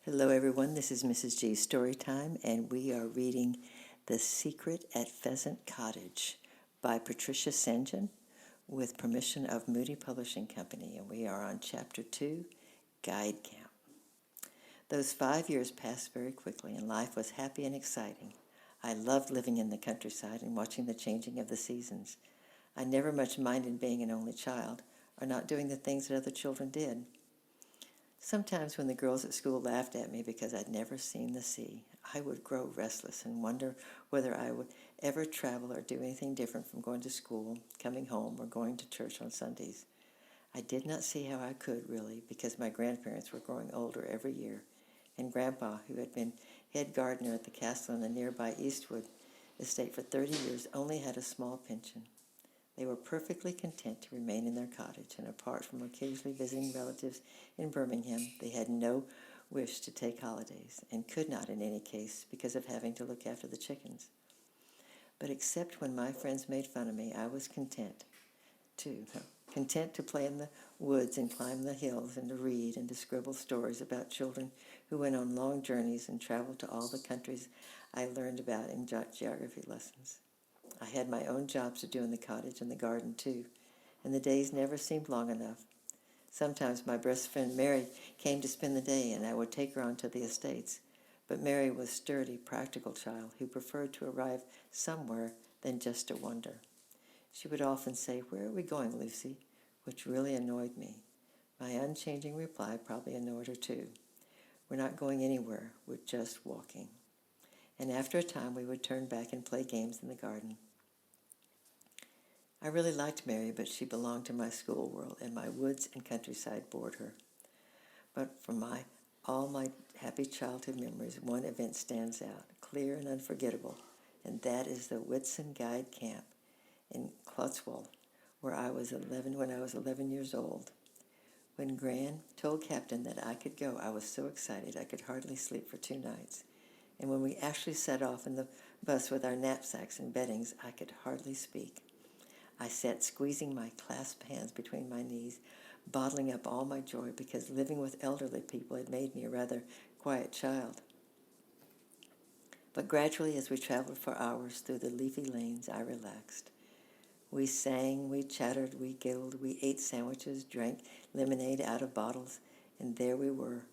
Hello, everyone. This is Mrs. G's Storytime, and we are reading The Secret at Pheasant Cottage by Patricia St. John with permission of Moody Publishing Company, and we are on Chapter 2, Guide Camp. Those 5 years passed very quickly, and life was happy and exciting. I loved living in the countryside and watching the changing of the seasons. I never much minded being an only child or not doing the things that other children did. Sometimes when the girls at school laughed at me because I'd never seen the sea, I would grow restless and wonder whether I would ever travel or do anything different from going to school, coming home, or going to church on Sundays. I did not see how I could, really, because my grandparents were growing older every year, and Grandpa, who had been head gardener at the castle in the nearby Eastwood estate for 30 years, only had a small pension. They were perfectly content to remain in their cottage, and apart from occasionally visiting relatives in Birmingham, they had no wish to take holidays, and could not in any case because of having to look after the chickens. But except when my friends made fun of me, I was content to play in the woods and climb the hills and to read and to scribble stories about children who went on long journeys and traveled to all the countries I learned about in geography lessons. I had my own jobs to do in the cottage and the garden, too, and the days never seemed long enough. Sometimes my best friend Mary came to spend the day, and I would take her on to the estates. But Mary was a sturdy, practical child who preferred to arrive somewhere than just to wander. She would often say, "Where are we going, Lucy?" which really annoyed me. My unchanging reply probably annoyed her, too. "We're not going anywhere. We're just walking." And after a time, we would turn back and play games in the garden. I really liked Mary, but she belonged to my school world, and my woods and countryside bored her. But from all my happy childhood memories, one event stands out, clear and unforgettable, and that is the Whitsun Guide Camp in Clotswold, when I was 11 years old. When Gran told Captain that I could go, I was so excited I could hardly sleep for 2 nights. And when we actually set off in the bus with our knapsacks and beddings, I could hardly speak. I sat squeezing my clasped hands between my knees, bottling up all my joy because living with elderly people had made me a rather quiet child. But gradually, as we traveled for hours through the leafy lanes, I relaxed. We sang, we chattered, we giggled, we ate sandwiches, drank lemonade out of bottles, and there we were,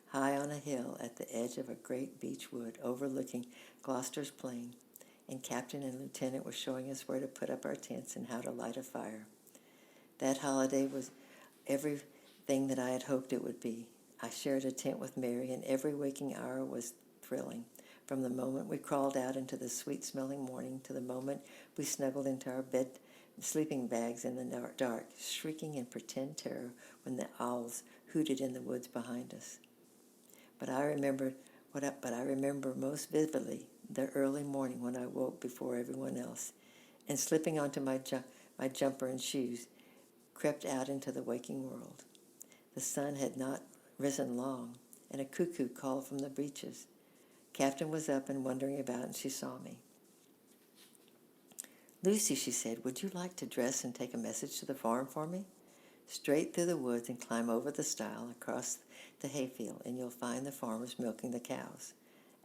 high on a hill at the edge of a great beech wood overlooking Gloucester's Plain, and Captain and Lieutenant were showing us where to put up our tents and how to light a fire. That holiday was everything that I had hoped it would be. I shared a tent with Mary, and every waking hour was thrilling, from the moment we crawled out into the sweet-smelling morning to the moment we snuggled into our sleeping bags in the dark, shrieking in pretend terror when the owls hooted in the woods behind us. But I remember most vividly the early morning when I woke before everyone else, and slipping onto my jumper and shoes, crept out into the waking world. The sun had not risen long, and a cuckoo called from the beeches. Captain was up and wandering about, and she saw me. "Lucy," she said, "would you like to dress and take a message to the farm for me? Straight through the woods and climb over the stile across the hayfield, and you'll find the farmers milking the cows.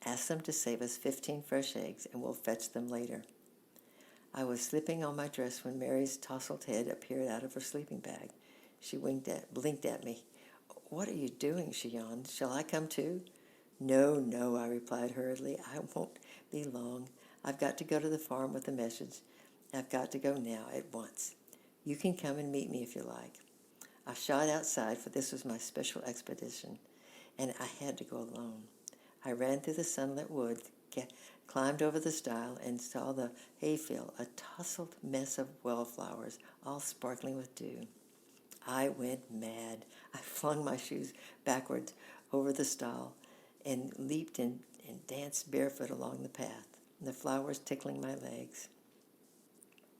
Ask them to save us 15 fresh eggs, and we'll fetch them later." I was slipping on my dress when Mary's tousled head appeared out of her sleeping bag. She blinked at me. "What are you doing?" she yawned. "Shall I come too?" No, I replied hurriedly. "I won't be long. I've got to go to the farm with a message. I've got to go now, at once. You can come and meet me if you like." I shot outside, for this was my special expedition, and I had to go alone. I ran through the sunlit woods, climbed over the stile, and saw the hayfield, a tousled mess of wallflowers, all sparkling with dew. I went mad. I flung my shoes backwards over the stile and leaped and danced barefoot along the path, the flowers tickling my legs.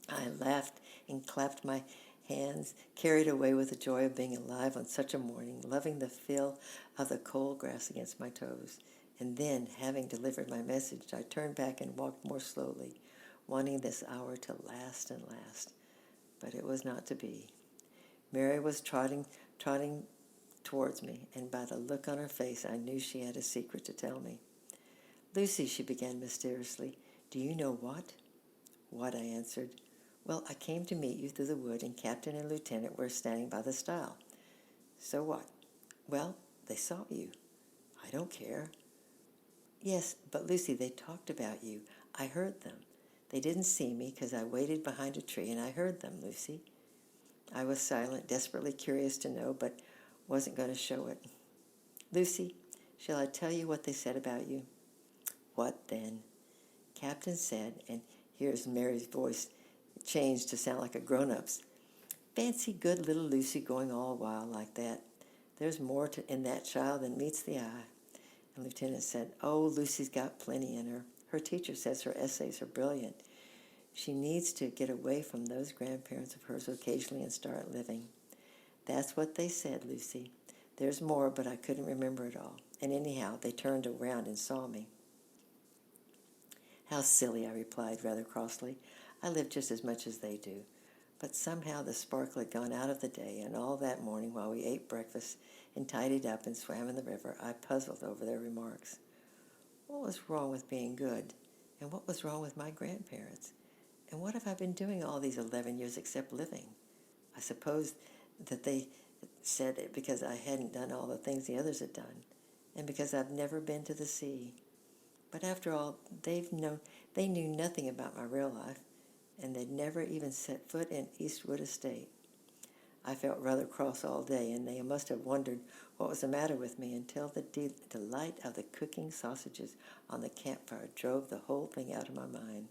I laughed and clapped my hands, carried away with the joy of being alive on such a morning, loving the feel of the cold grass against my toes. And then, having delivered my message, I turned back and walked more slowly, wanting this hour to last and last. But it was not to be. Mary was trotting towards me, and by the look on her face, I knew she had a secret to tell me. "Lucy," she began mysteriously, "do you know what?" "What?" I answered. "Well, I came to meet you through the wood, and Captain and Lieutenant were standing by the stile." "So what?" "Well, they saw you." "I don't care." "Yes, but Lucy, they talked about you. I heard them. They didn't see me because I waited behind a tree, and I heard them, Lucy." I was silent, desperately curious to know, but wasn't going to show it. "Lucy, shall I tell you what they said about you?" "What then?" "Captain said," and here's Mary's voice changed to sound like a grown-up's, "Fancy good little Lucy going all wild like that. There's more in that child than meets the eye." And Lieutenant said, "Oh, Lucy's got plenty in her. Her teacher says her essays are brilliant. She needs to get away from those grandparents of hers occasionally and start living." "That's what they said, Lucy. There's more, but I couldn't remember it all. And anyhow, they turned around and saw me." "How silly," I replied rather crossly. "I live just as much as they do." But somehow the sparkle had gone out of the day, and all that morning while we ate breakfast and tidied up and swam in the river, I puzzled over their remarks. What was wrong with being good? And what was wrong with my grandparents? And what have I been doing all these 11 years except living? I suppose that they said it because I hadn't done all the things the others had done, and because I've never been to the sea. But after all, they knew nothing about my real life, and they'd never even set foot in Eastwood Estate. I felt rather cross all day, and they must have wondered what was the matter with me until the delight of the cooking sausages on the campfire drove the whole thing out of my mind.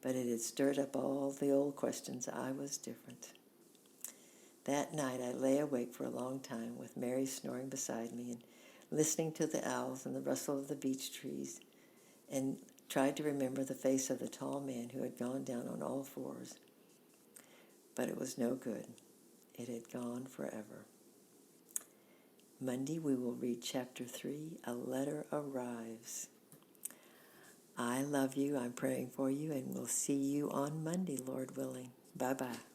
But it had stirred up all the old questions. I was different. That night I lay awake for a long time with Mary snoring beside me and listening to the owls and the rustle of the beech trees, and tried to remember the face of the tall man who had gone down on all fours. But it was no good. It had gone forever. Monday we will read Chapter 3, A Letter Arrives. I love you, I'm praying for you, and we'll see you on Monday, Lord willing. Bye-bye.